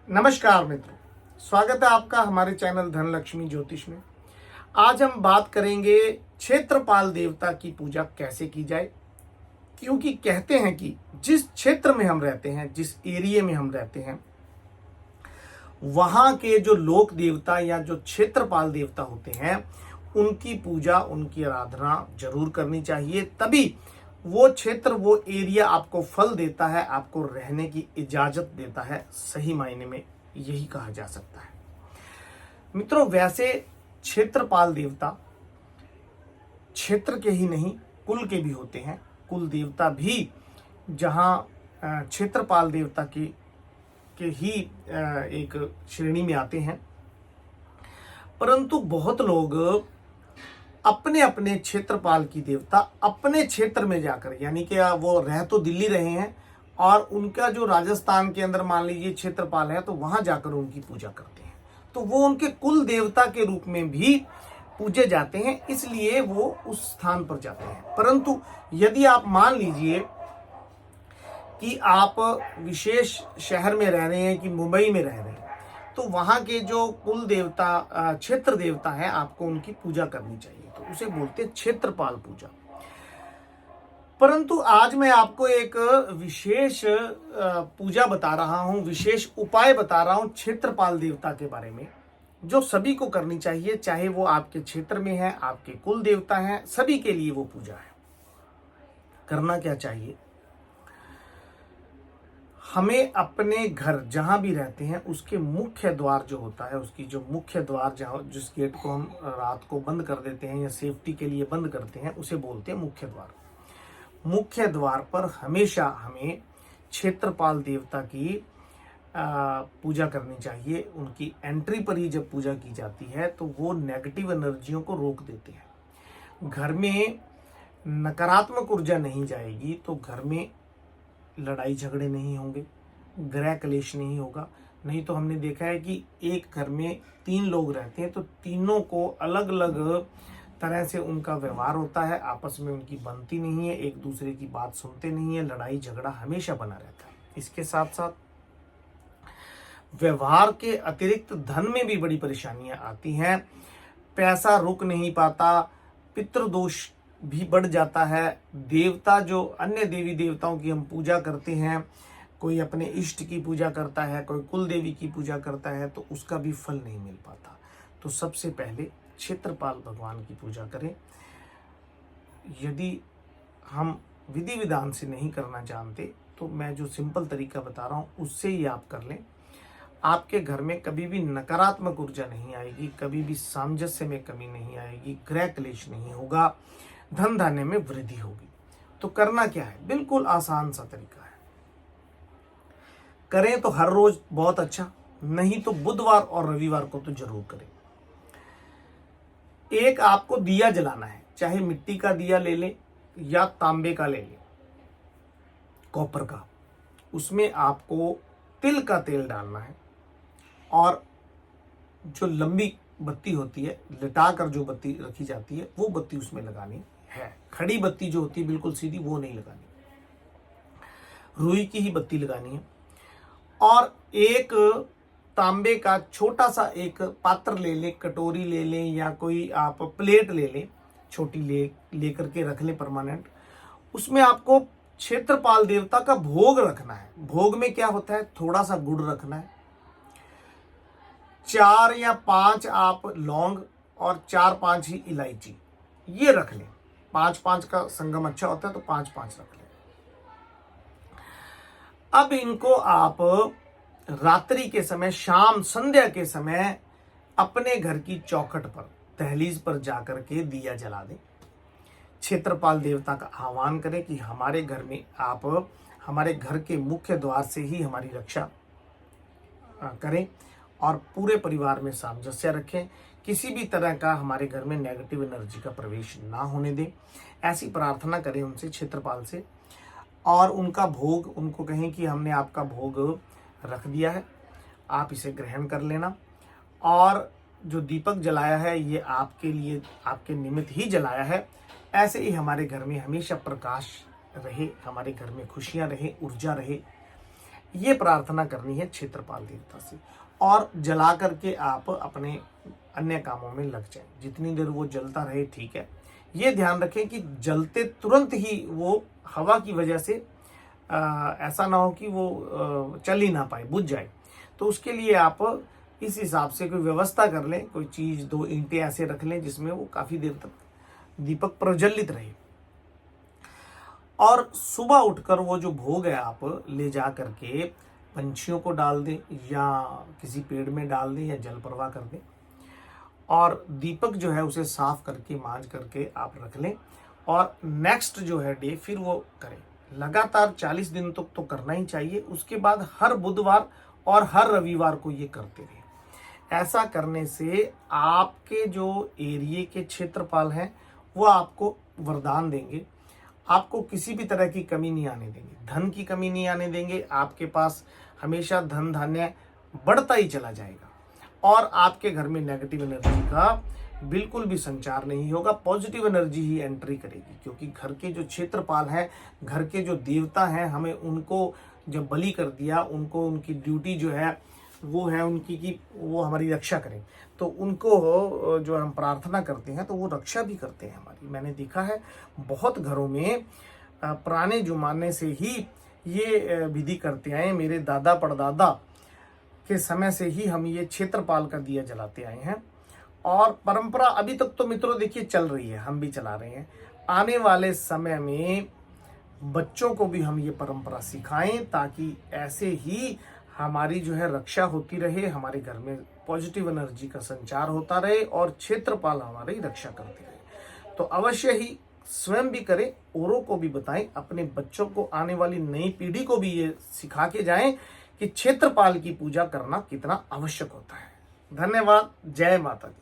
नमस्कार मित्रों, स्वागत है आपका हमारे चैनल धनलक्ष्मी ज्योतिष में। आज हम बात करेंगे क्षेत्रपाल देवता की पूजा कैसे की जाए, क्योंकि कहते हैं कि जिस क्षेत्र में हम रहते हैं, जिस एरिया में हम रहते हैं, वहां के जो लोक देवता या जो क्षेत्रपाल देवता होते हैं, उनकी पूजा, उनकी आराधना जरूर करनी चाहिए। तभी वो क्षेत्र, वो एरिया आपको फल देता है, आपको रहने की इजाजत देता है। सही मायने में यही कहा जा सकता है। मित्रों, वैसे क्षेत्रपाल देवता क्षेत्र के ही नहीं, कुल के भी होते हैं। कुल देवता भी जहां क्षेत्रपाल देवता के ही एक श्रेणी में आते हैं, परंतु बहुत लोग अपने अपने क्षेत्रपाल की देवता अपने क्षेत्र में जाकर, यानी कि वो रह तो दिल्ली रहे हैं और उनका जो राजस्थान के अंदर मान लीजिए क्षेत्रपाल है, तो वहां जाकर उनकी पूजा करते हैं। तो वो उनके कुल देवता के रूप में भी पूजे जाते हैं, इसलिए वो उस स्थान पर जाते हैं। परंतु यदि आप मान लीजिए कि आप विशेष शहर में रह रहे हैं, कि मुंबई में रह रहे हैं, तो वहां के जो कुल देवता, क्षेत्र देवता है, आपको उनकी पूजा करनी चाहिए। तो उसे बोलते हैं क्षेत्रपाल पूजा। परंतु आज मैं आपको एक विशेष पूजा बता रहा हूं, विशेष उपाय बता रहा हूं क्षेत्रपाल देवता के बारे में, जो सभी को करनी चाहिए, चाहे वो आपके क्षेत्र में है, आपके कुल देवता हैं, सभी के लिए वो पूजा है। करना क्या चाहिए? हमें अपने घर जहां भी रहते हैं, उसके मुख्य द्वार जो होता है, उसकी जो मुख्य द्वार, जहां जिस गेट को हम रात को बंद कर देते हैं या सेफ्टी के लिए बंद करते हैं, उसे बोलते हैं मुख्य द्वार। मुख्य द्वार पर हमेशा हमें क्षेत्रपाल देवता की पूजा करनी चाहिए। उनकी एंट्री पर ही जब पूजा की जाती है, तो वो नेगेटिव एनर्जियों को रोक देते हैं। घर में नकारात्मक ऊर्जा नहीं जाएगी, तो घर में लड़ाई झगड़े नहीं होंगे, गृह कलेश नहीं होगा। नहीं तो हमने देखा है कि एक घर में 3 लोग रहते हैं, तो तीनों को अलग अलग तरह से उनका व्यवहार होता है, आपस में उनकी बनती नहीं है, एक दूसरे की बात सुनते नहीं है, लड़ाई झगड़ा हमेशा बना रहता है। इसके साथ साथ व्यवहार के अतिरिक्त धन में भी बड़ी परेशानियां आती हैं, पैसा रुक नहीं पाता, पितृदोष भी बढ़ जाता है। देवता, जो अन्य देवी देवताओं की हम पूजा करते हैं, कोई अपने इष्ट की पूजा करता है, कोई कुल देवी की पूजा करता है, तो उसका भी फल नहीं मिल पाता। तो सबसे पहले क्षेत्रपाल भगवान की पूजा करें। यदि हम विधि विधान से नहीं करना जानते, तो मैं जो सिंपल तरीका बता रहा हूं, उससे ही आप कर लें। आपके घर में कभी भी नकारात्मक ऊर्जा नहीं आएगी, कभी भी सामंजस्य में कमी नहीं आएगी, गृह क्लेश नहीं होगा, धन धान्य में वृद्धि होगी। तो करना क्या है? बिल्कुल आसान सा तरीका है। करें तो हर रोज बहुत अच्छा, नहीं तो बुधवार और रविवार को तो जरूर करें। एक आपको दिया जलाना है, चाहे मिट्टी का दिया ले लें या तांबे का ले लें, कॉपर का। उसमें आपको तिल का तेल डालना है और जो लंबी बत्ती होती है, लिटाकर जो बत्ती रखी जाती है, वो बत्ती उसमें लगानी है। खड़ी बत्ती जो होती है बिल्कुल सीधी, वो नहीं लगानी, रुई की ही बत्ती लगानी है। और एक तांबे का छोटा सा एक पात्र ले लें, कटोरी ले लें या कोई आप प्लेट ले लें, छोटी लेकर के रख लें परमानेंट। उसमें आपको क्षेत्रपाल देवता का भोग रखना है। भोग में क्या होता है? थोड़ा सा गुड़ रखना है, 4 या 5 आप लौंग और 4-5 ही इलायची, ये रख लें। 5-5 का संगम अच्छा होता है, तो 5-5 रख लें। अब इनको आप रात्रि के समय, शाम संध्या के समय अपने घर की चौखट पर, दहलीज पर जाकर के दिया जला दें। क्षेत्रपाल देवता का आह्वान करें कि हमारे घर में आप, हमारे घर के मुख्य द्वार से ही हमारी रक्षा करें और पूरे परिवार में सामंजस्य रखें। किसी भी तरह का हमारे घर में नेगेटिव एनर्जी का प्रवेश ना होने दें। ऐसी प्रार्थना करें उनसे, क्षेत्रपाल से। और उनका भोग, उनको कहें कि हमने आपका भोग रख दिया है, आप इसे ग्रहण कर लेना। और जो दीपक जलाया है, ये आपके लिए, आपके निमित्त ही जलाया है। ऐसे ही हमारे घर में हमेशा प्रकाश रहे, हमारे घर में खुशियां रहे, ऊर्जा रहे, ये प्रार्थना करनी है क्षेत्रपाल देवता से, और जला करके आप अपने अन्य कामों में लग जाएं। जितनी देर वो जलता रहे ठीक है। ये ध्यान रखें कि जलते तुरंत ही वो हवा की वजह से ऐसा ना हो कि वो चल ही ना पाए, बुझ जाए। तो उसके लिए आप इस हिसाब से कोई व्यवस्था कर लें, कोई चीज, 2 ईंटें ऐसे रख लें जिसमें वो काफी देर तक दीपक प्रज्वलित रहे। और सुबह उठकर वो जो भोग है आप ले जा करके पंछियों को डाल दें, या किसी पेड़ में डाल दें, या जल प्रवाह कर दें। और दीपक जो है उसे साफ करके मांज करके आप रख लें, और नेक्स्ट जो है डे फिर वो करें। लगातार 40 दिन तक तो करना ही चाहिए। उसके बाद हर बुधवार और हर रविवार को ये करते रहे। ऐसा करने से आपके जो एरिया के क्षेत्रपाल हैं वो आपको वरदान देंगे, आपको किसी भी तरह की कमी नहीं आने देंगे, धन की कमी नहीं आने देंगे। आपके पास हमेशा धन धान्य बढ़ता ही चला जाएगा, और आपके घर में नेगेटिव एनर्जी का बिल्कुल भी संचार नहीं होगा, पॉजिटिव एनर्जी ही एंट्री करेगी। क्योंकि घर के जो क्षेत्रपाल हैं, घर के जो देवता हैं, हमें उनको जब बलि कर दिया, उनको उनकी ड्यूटी जो है वो है उनकी कि वो हमारी रक्षा करें। तो उनको जो हम प्रार्थना करते हैं तो वो रक्षा भी करते हैं हमारी। मैंने देखा है बहुत घरों में पुराने जमाने से ही ये विधि करते आए। मेरे दादा परदादा के समय से ही हम ये क्षेत्रपाल का दिया जलाते आए हैं, और परंपरा अभी तक तो मित्रों देखिए चल रही है, हम भी चला रहे हैं। आने वाले समय में बच्चों को भी हम ये परंपरा सिखाएं, ताकि ऐसे ही हमारी जो है रक्षा होती रहे, हमारे घर में पॉजिटिव एनर्जी का संचार होता रहे, और क्षेत्रपाल हमारी रक्षा करते रहे। तो अवश्य ही स्वयं भी करें, औरों को भी बताएं, अपने बच्चों को, आने वाली नई पीढ़ी को भी ये सिखा के जाएं कि क्षेत्रपाल की पूजा करना कितना आवश्यक होता है। धन्यवाद। जय माता दी।